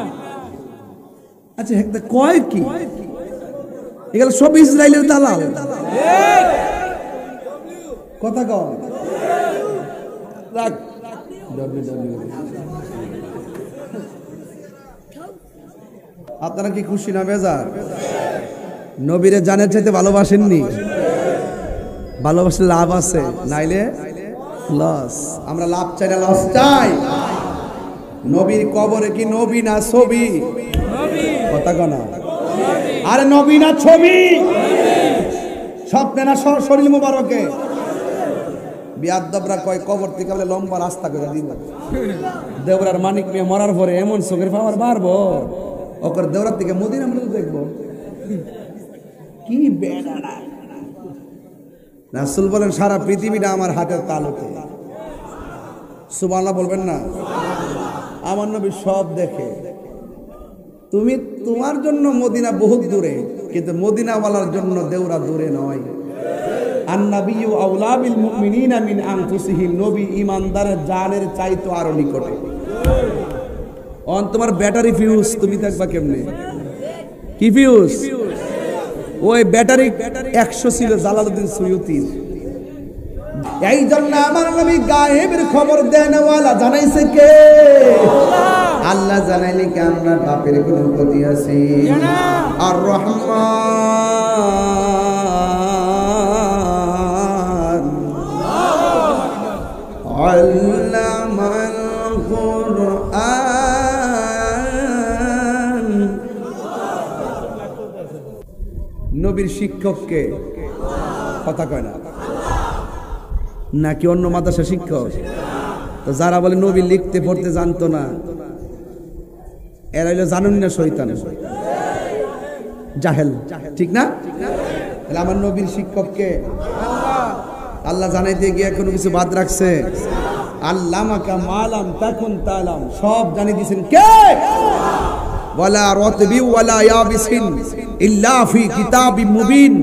আচ্ছা একটা কয় কি, এগুলো সব ইসরায়েলের দালাল। কথা কও রাখ। আপনারা কি খুশি না বেজার? নবীরে জানের চাইতে ভালোবাসেননি? ভালোবাসলে লাভ আছে, নাইলে লস। আমরা লাভ চাই না লস চাই? নবীর কবরে কি নবী না ছবি? কথা কনা। আরে নবী না ছবি? স্বপ্নে না শরীর মুবারকে? বিয়াদবরা কয় কবর থেকে বলে লম্বা রাস্তা করে দিব। দেওরার মানিক মেয়ে মরার পরে এমন চোখের পাওয়ার বাড়বো, ওকর দেওরার থেকে মদিনা আমরা দেখবো। কি বেড়া! রাসূল বলেন সারা পৃথিবীটা আমার হাতের তালুতে। সুবহানাল্লাহ বলবেন না? আমার নবী সব দেখে। তুমি তোমার জন্য মদিনা বহুত দূরে, কিন্তু মদিনাওয়ালার জন্য দেওরা দূরে নয়। আন-নাবিয়্যু আওলা বিল মুমিনিনা মিন আনফুসিহিম, নবী ঈমানদারের জানের চাইতো আরো নিকটে। তোমার ব্যাটারি ফিউজ, তুমি থাকবা কেমনে? কি ফিউজ? ওই ব্যাটারি 100 ছিল জালালউদ্দিন সুয়ুতির। এই জন্য আমার নবী গায়েবের খবর দেনওয়ালা, জানাইছে কে? আল্লাহ জানাইলে কি আমরা বাপের কোনো ক্ষতি আছে? আর রহমান আল্লামাল কুরআন। নবীর শিক্ষককে কথা কয় না নাকি অন্য মাদ্রাসা শিক্ষক? তো যারা বলে নবী লিখতে পড়তে জানতো না, এরা হইলো জানুন না শয়তান, জাহেল, ঠিক না? তাহলে আমার নবীর শিক্ষককে আল্লাহ জানাইতে গিয়ে কোনো কিছু বাদ রাখছে? আল্লামাকা মালাম তাকুন তালাম, সব জানিয়ে দিয়েছেন কে? ওয়ালা রাতবি ওয়ালা ইয়াবিসিন ইল্লা ফি কিতাবিম মুবিন,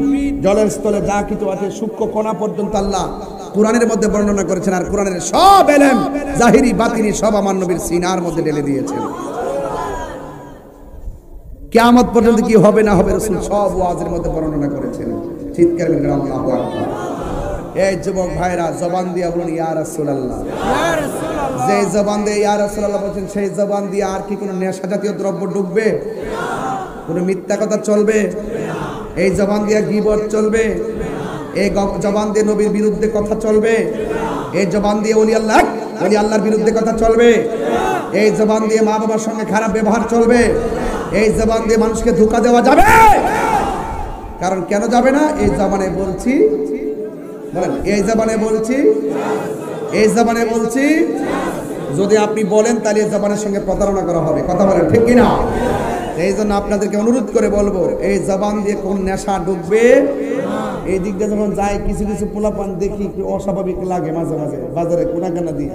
জলের স্থলে যা কিছু আছে সূক্ষ্ম কণা পর্যন্ত আল্লাহ কোরআনের মধ্যে বর্ণনা করেছেন। আর কোরআনের সব ইলম জাহিরি বাতিনি সব আমার নবীর সিনার মধ্যে ঢেলে দিয়েছেন। কিয়ামত পর্যন্ত কি হবে না হবে রাসূল সব ওয়াজের মধ্যে বর্ণনা করেছেন। চিৎকার করে আল্লাহু আকবার। এই যুবক ভাইরা জবান দিয়ে বলুন ইয়া রাসূলুল্লাহ, ইয়া রাসূলুল্লাহ। যে জবান দিয়ে ইয়া রাসূলুল্লাহ বলছেন, সেই জবান দিয়ে আর কি কোনো নেশা জাতীয় দ্রব্য ঢুকবে? কোনো মিথ্যা কথা চলবে? এই জবান দিয়ে গীবত চলবে? এই জবান দিয়ে নবীর বিরুদ্ধে কথা চলবে? এই জবান দিয়ে ওলি আল্লাহর বিরুদ্ধে কথা চলবে? এই জবান দিয়ে মা বাবার সঙ্গে খারাপ ব্যবহার চলবে? এই জবান দিয়ে মানুষকে ধোঁকা দেওয়া যাবে? কারণ কেন যাবে না? এই জবানে বলছি, বলেন এই জবানে বলছি, এই জবানে বলছি, যদি আপনি বলেন তাহলে এই জবানের সঙ্গে প্রতারণা করা হবে। কথা বলেন ঠিক কিনা? এই জন্য আপনাদেরকে অনুরোধ করে বলবো, এই জবান দিয়ে কোন নেশা ঢুকবে? এই দিক দিয়ে যখন যায় কিছু কিছু পোলাপান দেখি একটু অস্বাভাবিক লাগে মাঝে মাঝে, বাজারে কোনাকানা দিয়ে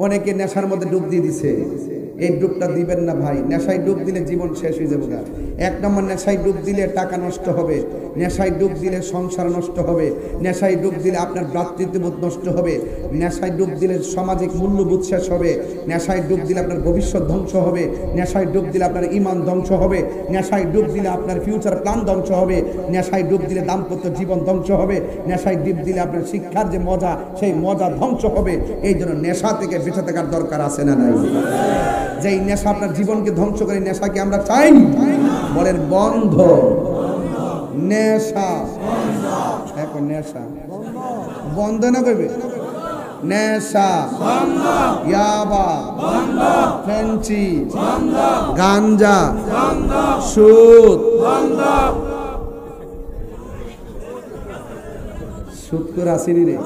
অনেকে নেশার মধ্যে ডুব দিয়ে দিছে। এই ডুবটা দিবেন না ভাই, নেশায় ডুব দিলে জীবন শেষ হয়ে যাবে। এক নম্বর, নেশায় ডুব দিলে টাকা নষ্ট হবে, নেশায় ডুব দিলে সংসার নষ্ট হবে, নেশায় ডুব দিলে আপনার ভ্রাতৃত্ববোধ নষ্ট হবে, নেশায় ডুব দিলে সামাজিক মূল্যবোধ শেষ হবে, নেশায় ডুব দিলে আপনার ভবিষ্যৎ ধ্বংস হবে, নেশায় ডুব দিলে আপনার ঈমান ধ্বংস হবে, নেশায় ডুব দিলে আপনার ফিউচার প্ল্যান ধ্বংস হবে, নেশায় ডুব দিলে দাম্পত্য জীবন ধ্বংস হবে, নেশায় ডুব দিলে আপনার শিক্ষার যে মজা সেই মজা ধ্বংস হবে। এই জন্য নেশা থেকে বেঁচে থাকার দরকার আছে না নাই? যে নেশা আপনার জীবনকে ধ্বংস করে, নেশাকে আমরা চাই, বলেন বন্ধ। নেশা এখন নেশা বন্ধ না করবে? নেশা ইয়াবা, ফেন্সি, গাঞ্জা, সুদ। সুদ করে আসিনি রে,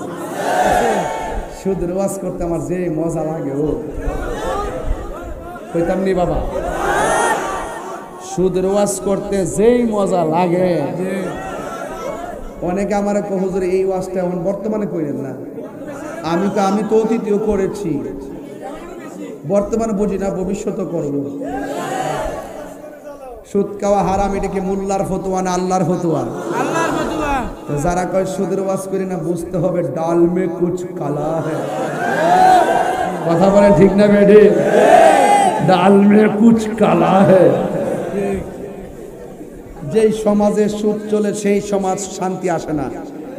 সুদ রোয়াজ করতে আমার যে মজা লাগে ও কইতাম নি বাবা, সুদ রোয়াজ করতে যেই মজা লাগে। অনেকে আমার হুজুর এই ওয়াজটা এখন বর্তমানে করেন না, আমি তো অতীতেও করেছি, বর্তমানে বুঝি না, ভবিষ্যতে করব। সুদ খাওয়া হারাম, এটা কি মোল্লার ফতোয়া না আল্লাহর ফতোয়া? আল্লাহর ফতোয়া। তো যারা কয় সুদের ওয়াজ করি না, বুঝতে হবে ডাল মে কুছ কালা হ্যায়। কথা বলেন ঠিক না বেডি? ডাল মে কুছ কালা হ্যায়। যেই সমাজে সুদ চলে সেই সমাজ শান্তি আসে না।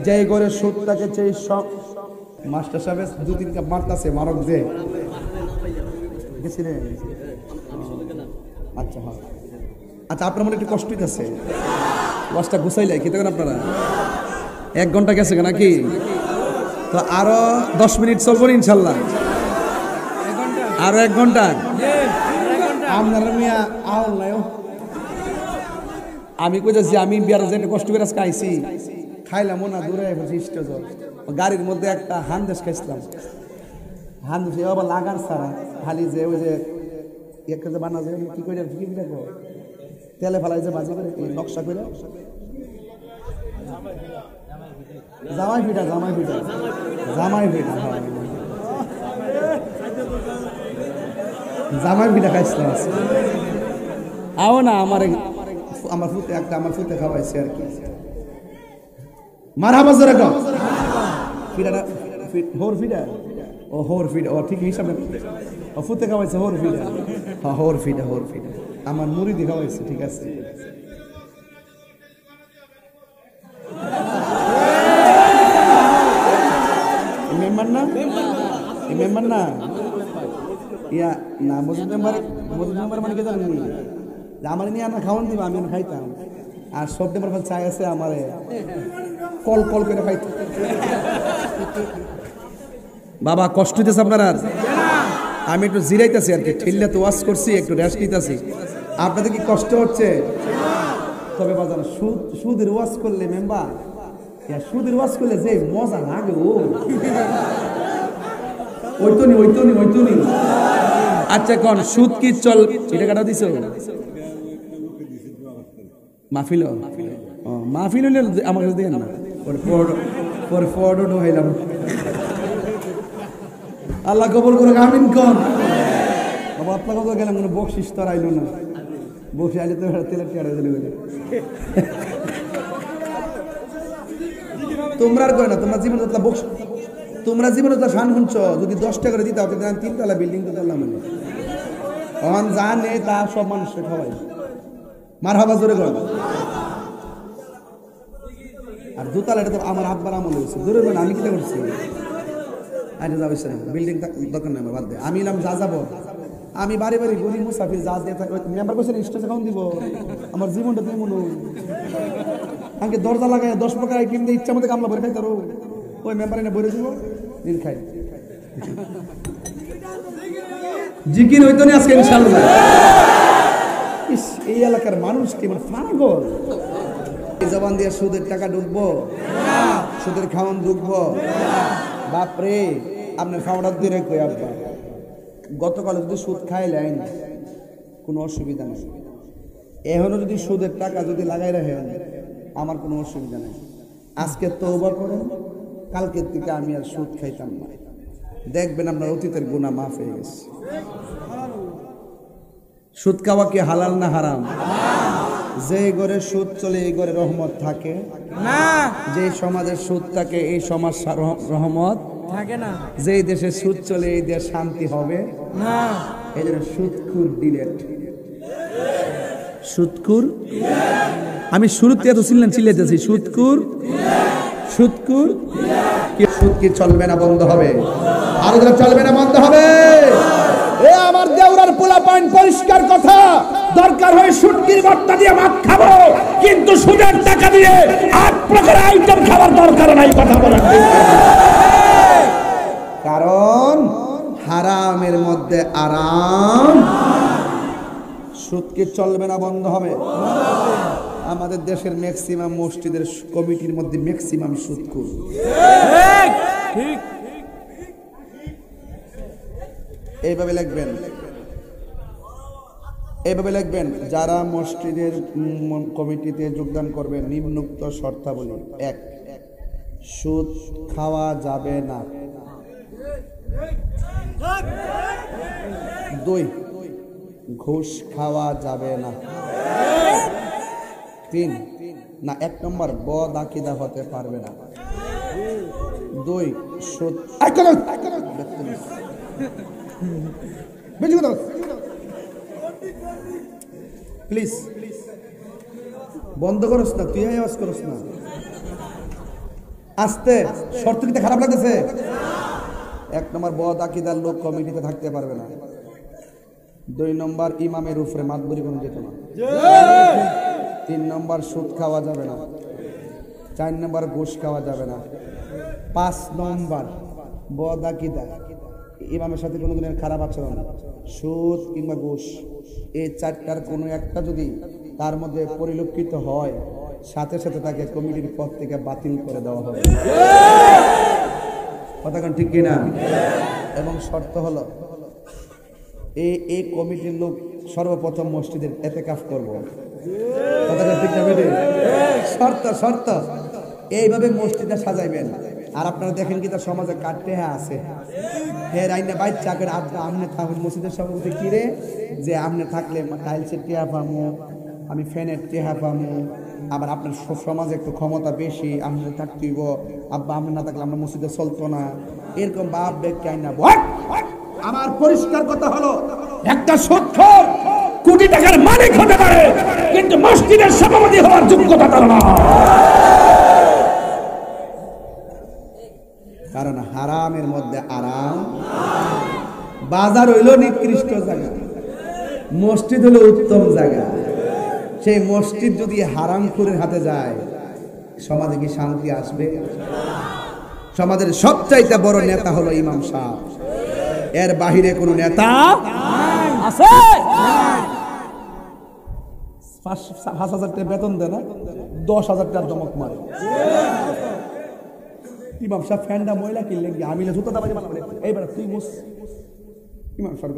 যেই ঘরে সুদ থাকে সেই সব মাস্টার সাহেব 2-3 কাপ মারতাছে, মারক যে গেছিলেন। আচ্ছা হ্যাঁ, আচ্ছা আপনার মনে একটু কষ্ট হইতেছে, ওয়াজটা গুছাইলাই খেতে করেন আপনারা? 1 ঘন্টা গেছে নাকি? তো আরো 10 মিনিট চলবো ইনশাল্লাহ। আরো 1 ঘন্টা আপনারা মিয়া আউল নাই। আমি কইতেছি আমি বিয়ার যেটা কষ্ট করে আজকে আইছি, খাইলাম না দূরে স্টেজ গাড়ির মধ্যে একটা হান্দেশ খাইছিলাম। হান্দেশ আবার লাগার ছাড়া খালি যে ওই যে একটা যে বানা যায় কি করে কি দেখো তেলে ফেলাই যে বাজি করে নকশা করে জামাই পিঠা জামাই পিঠা খাইছিলাম। আও না আমার ফুতে একটা আমার ফুতে খাওয়াইছে আর কি। মারহাবা জোরে কও ফিডাটা হোর ফিডা ও হোর ফিডা ও ঠিক হিসাবে ও ফুতে খাওয়াইছে হোর ফিডা হ্যাঁ হোর ফিডা আমার মুড়ি খাওয়াইছে ঠিক আছে মেম্বার না ইয়া না মসজিদ মেম্বার মানে কে জানেন আমার নিয়ে আমরা খাওয়ান দিব আমি খাইতাম আর সেপ্টেম্বর মাস চাই আছে আমার কল করে খাইতাম বাবা কষ্ট হইতেছে আপনার আর আমি একটু জিরাইতেছি আর কি ঠেললে তো ওয়াশ করছি একটু রেস্ট নিতেছি আপনাদের কি কষ্ট হচ্ছে তবে বাজার সুদের ওয়াশ করলে মেম্বার সুদের ওয়াশ করলে যে মজা লাগে ওইতনি আচ্ছা কোন সুদ কি চল এটা কাটা দিছো মাহফিল মাহফিল হলে আমার কাছে দেন না পরে ফরওয়ার্ড হইলাম আল্লাহ কবুল করুক আমিন কোন বাবা আপনার কথা গেলাম কোনো বকশিস তো আইলো না বকশি আইলে তো তেলের টিয়ারে চলে গেল তোমরা আর কয় না তোমরা জীবন বকশ তোমরা জীবনে তো শান শুনছ যদি 10 টাকা করে দিতে হতো 3 তলা বিল্ডিং তো তুললাম অন জানে তা সব মানুষকে খাওয়াই মারহাবা জোরে কর আর দুতলা এটা তো আমার আব্বার আমল হয়েছে জোরে বল আমি কিটা করছি আরে যাবে স্যার বিল্ডিং দোকান নামে বাদ দে আমি এলাম যা যাবো আমি বাড়ি গরিব মুসাফির যা দিয়ে মেম্বার কোশ্চেন স্টেজ অ্যাকাউন্ট দিব আমার জীবনটা তুমি মনে আমাকে দরজা লাগায় 10 প্রকার আইটেম দিয়ে ইচ্ছা মতো কামলা ভরে খাই তারও ওই মেম্বার এনে ভরে দিব দিন খাই জিকির হইতো না আজকে ইনশাআল্লাহ এই এলাকার মানুষ কি মানে পাগল এই জবান দিয়ে সুদের টাকা ঢুকবো সুদের খাওয়ান ঢুকবো বাপরে আপনার খাওয়াটা দিয়ে কই আব্বা গতকাল যদি সুদ খাইলেন কোনো অসুবিধা নেই এখনো যদি সুদের টাকা যদি লাগাই রাখেন আমার কোনো অসুবিধা নেই আজকে তওবা করেন কালকের থেকে আমি আর সুদ খাইতাম না দেখবেন আপনার অতীতের গুনাহ মাফ হয়ে গেছে সুদ খাওয়া কি হালাল না হারাম যে ঘরে সুদ চলে এই ঘরে রহমত থাকে না যে সমাজে সুদ থাকে এই সমাজ রহমত থাকে না যে দেশে সুদ চলে এই দেশ শান্তি হবে না এই জন্য সুদখুর ডিলেট সুদখুর আমি শুরুতে এত চিল্লাইতেছি সুদখুর সুদ কি চলবে না বন্ধ হবে আর চলবে না বন্ধ হবে এ আমার দেওরার পোলা পয়েন্ট পরিষ্কার কথা দরকার হয় সুটকির ভর্তা দিয়ে ভাত খাবো কিন্তু সুদের টাকা দিয়ে 8 প্রকার আইটেম খাবার দরকার নাই কথা বলেন কারণ হারামের মধ্যে আরাম সুদ কি চলবে না বন্ধ হবে আমাদের দেশের ম্যাক্সিমাম মসজিদের কমিটির মধ্যে ম্যাক্সিমাম সুদখোর ঠিক এইভাবে লিখবেন যারা মসজিদের কমিটিতে যোগদান করবেন নিম্নোক্ত শর্তাবলী 1 সুদ খাওয়া যাবে না 2 ঘুষ খাওয়া যাবে না 3 না 1 নম্বর বদ আকীদা হতে পারবে না 2 সুদ প্লিজ বন্ধ করস না তুই আওয়াজ করস না আস্তে শর্ত কি খারাপ লাগতেছে 1 নম্বর বদ আকীদার লোক কমিটিতে থাকতে পারবে না 2 নম্বর ইমামের উপরে মাতবরি কোনো যেত না 3 নম্বর সুদ খাওয়া যাবে না 4 নম্বর ঘুষ খাওয়া যাবে না 5 নম্বর বদ আকীদা ইমামের সাথে কোনো দিনের খারাপ আচরণ সুদ কিংবা ঘুষ এই 4টার কোনো একটা যদি তার মধ্যে পরিলক্ষিত হয় সাথে সাথে তাকে কমিটির পদ থেকে বাতিল করে দেওয়া হবে কথাটা ঠিক কিনা এবং শর্ত হলো এই কমিটির লোক সর্বপ্রথম মসজিদের ইতিকাফ করব কথাটা ঠিক না বেটে শর্ত এইভাবে মসজিদটা সাজাইবেন আর আপনারা দেখেন কি তার সমাজে কাটতে আছে হে রাইনা বাচ্চা করে আপনি থাকুন মসজিদের সভাপতি কিরে যে আপনি থাকলে টাইলসের টেহা পামো আমি ফ্যানের টেহা পামো আবার আপনার সমাজে একটু ক্ষমতা বেশি, আমরা থাকতেইব, আব্বা আমরা না থাকলে আমরা মসজিদে চলতো না, এরকম বাপ ব্যাখ্যা না। আমার পরিষ্কার কথা হলো, একটা সুদখোর কোটি টাকার মালিক হতে পারে, কিন্তু মসজিদের সভাপতি হওয়ার যোগ্যতা তার না। কারণ হারামের মধ্যে আরাম। বাজার হইল নিকৃষ্ট জায়গা, মসজিদ হলো উত্তম জায়গা। সেই মসজিদ যদি হারামখোরের হাতে যায়, সমাজে কি শান্তি আসবে? সমাজের সবচাইতে বড় নেতা হলো ইমাম সাহেব, এর বাহিরে কোনো নেতা আছে? 5,000 টাকা বেতন দেয় না, 10,000 টাকার দমক মারে। ইমাম সাহেব ফ্যানটা ময়লা কিনলেন কি আমি জুতো দাবাজি বানাবো, এইবার তুই মুস ইমাম সাহেব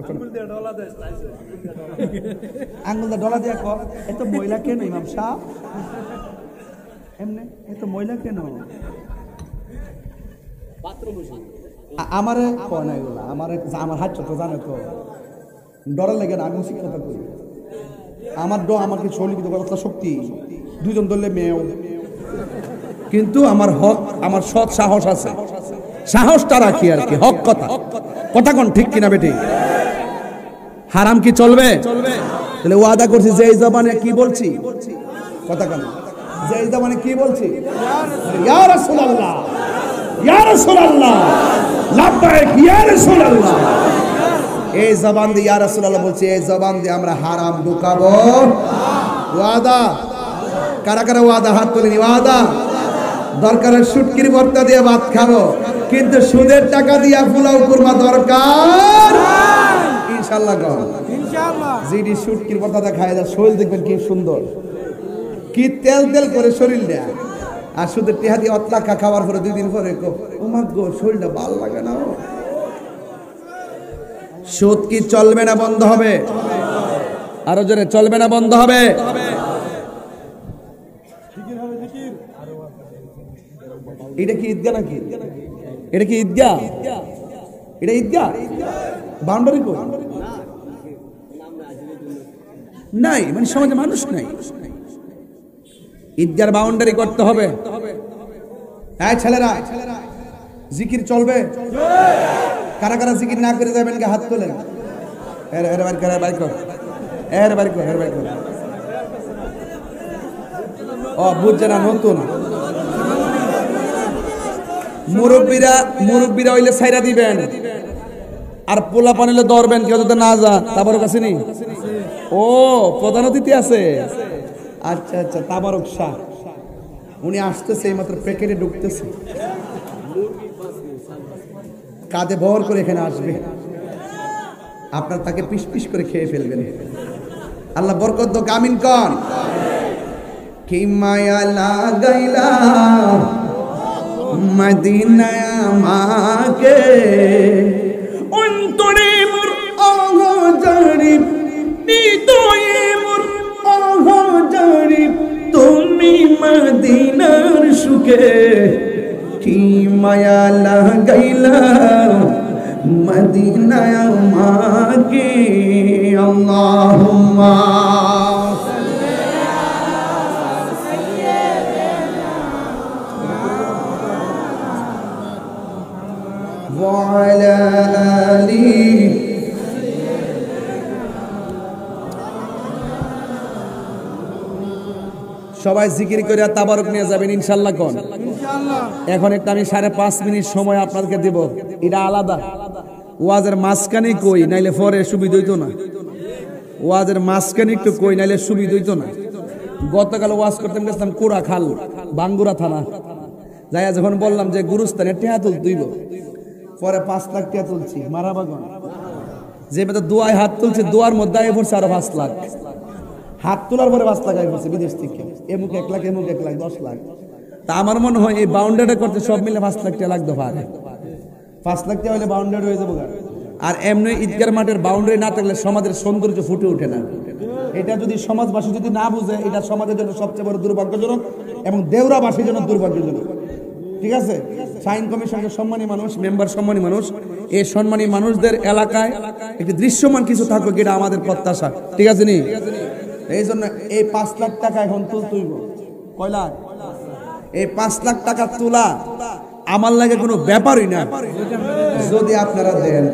আঙ্গুল ডলা দিয়া কর, এত ময়লা কেন ইমাম সাহেব? এমনি এত ময়লা কেন? আমারে কয় না এগুলা, আমার হাত ছোট জানে তো, ডরার লাগে না। আমি শিক্ষা করি, আমাকে শৈলী কত শক্তি, দুজন ধরলে মেয়েও, কিন্তু আমার হক, আমার সৎ সাহস আছে, সাহসটা রাখি আর কি। হক কথা, কথা কোন ঠিক কিনা বেটি? হারাম কি চলবে? তাহলে ওয়াদা করছি যে এই জবানে কি বলছি, কথা কোন যে এই জবানে কি বলছি, ইয়া রাসূলুল্লাহ, ইয়া রাসূলুল্লাহ, লাব্বাইক ইয়া রাসূলুল্লাহ। এই জবান দিয়ে ইয়া রাসূলুল্লাহ বলছি, এই জবান দিয়ে আমরা হারাম ঢুকাবো। ওয়াদা কারা কারা ওয়াদা? হাত তুলে ওয়াদা। দরকার শুটকির ভর্তা দিয়ে ভাত খাবো, কিন্তু সুদের টাকা দিয়া পোলাও কুরমা দরকার ইনশাআল্লাহ। ইনশাআল্লাহ জিডি শুটকির ভর্তা খায় যা শরীর দেখবেন কি সুন্দর, কি তেল তেল করে শরীর দেয়া। আর সুদের টিহা দিয়ে অতলাকা খাওয়ার পরে 2 দিন পরে ওমা গো শরীরটা ভালো লাগে না। সুদ কি চলবে না বন্ধ হবে? আরো জোরে, চলবে না বন্ধ হবে? এটা কি ঈদগাহ নাকি? এটা কি ঈদগাহ? এটা ঈদগাহ? বাউন্ডারি কই নাই, মানে সমাজে মানুষ নাই। ঈদগাহর বাউন্ডারি করতে হবে। হ্যাঁ ছেলেরা, জিকির চলবে? কারা কারা জিকির না করে যাবেন কে হাত তোলেন। ও বুঝছে না, নতুন মুরব্বীরা হইলে ছাইরা দিবেন, আর পোলা পানিলে ধরবেন, কেউ যদি না যা। তাবারক কাছে নি? ও প্রধান অতিথি আছে, আচ্ছা আচ্ছা। তাবারক শাহ উনি আসতেছে, এই মাত্র প্যাকেটে ঢুকতেছে, কাঁধে ভর করে এখানে আসবে, আপনার তাকে পিস পিস করে খেয়ে ফেলবেন। আল্লাহ বরকত দাও, আমিন কর। কি মায়া লাগাইলা মদিনায় আমাকে, অন্তরে মোর অহজারি, হৃদয়ে মোর অহজারি, তুমি মদিনার সুখে। কি মায়া লাগাইলা মদিনায় আমাকে, আল্লাহুম্মা সবাই জিকির করে তাবারক নিয়ে যাবেন ইনশাআল্লাহ। কোন এখন একটা আমি 5.5 মিনিট সময় আপনাদেরকে দেব, এটা আলাদা। ওয়াজের মাঝখানে কই, নাইলে পরে সুবিধা হইতো না। ওয়াজের মাঝখানে একটু কই, নাইলে সুবিধা হইতো না। গতকাল ওয়াজ করতে গেছিলাম কোরা খাল, বাঙ্গুরা থানা। যাইয়া যখন বললাম যে গুরুস্থানে টেহা তুলতেইব, পরে 5 লাখ টাকা তুলছি মারাবাগন। যে মেয়ে দোয়ায় হাত তুলছে, দোয়ার মধ্যে আয় পড়ছে আরো 5 লাখ। হাত তোলার পরে 5 লাখ আয় পড়ছে বিদেশ থেকে। এমুক 1 লাখ, এমুক 1 লাখ, 10 লাখ। তা আমার মনে হয় এই বাউন্ডারি করতে সব মিলে 5 লাখ টাকা লাগতে পারে। 5 লাখ টাকা হলে বাউন্ডারি হয়ে যাবো। আর এমনি ঈদগার মাঠের বাউন্ডারি না থাকলে সমাজের সৌন্দর্য ফুটে ওঠে না। এটা যদি সমাজবাসী যদি না বুঝে, এটা সমাজের জন্য সবচেয়ে বড় দুর্ভাগ্যজনক এবং দেউরাবাসীর জন্য দুর্ভাগ্যজনক। ঠিক আছে? সাইন কমিশনের সম্মানী মানুষ, মেম্বার সম্মানী মানুষ, এই সম্মানী মানুষদের এলাকায় একটি দৃশ্যমান কিছু থাকুক, এটা আমাদের প্রত্যাশা। ঠিক আছে নি? এই জন্য এই 5 লাখ টাকা এখন তুলব, কয় লাখ? এই 5 লাখ টাকা তোলা আমার লাগে কোনো ব্যাপারই না। যদি আপনারা দেন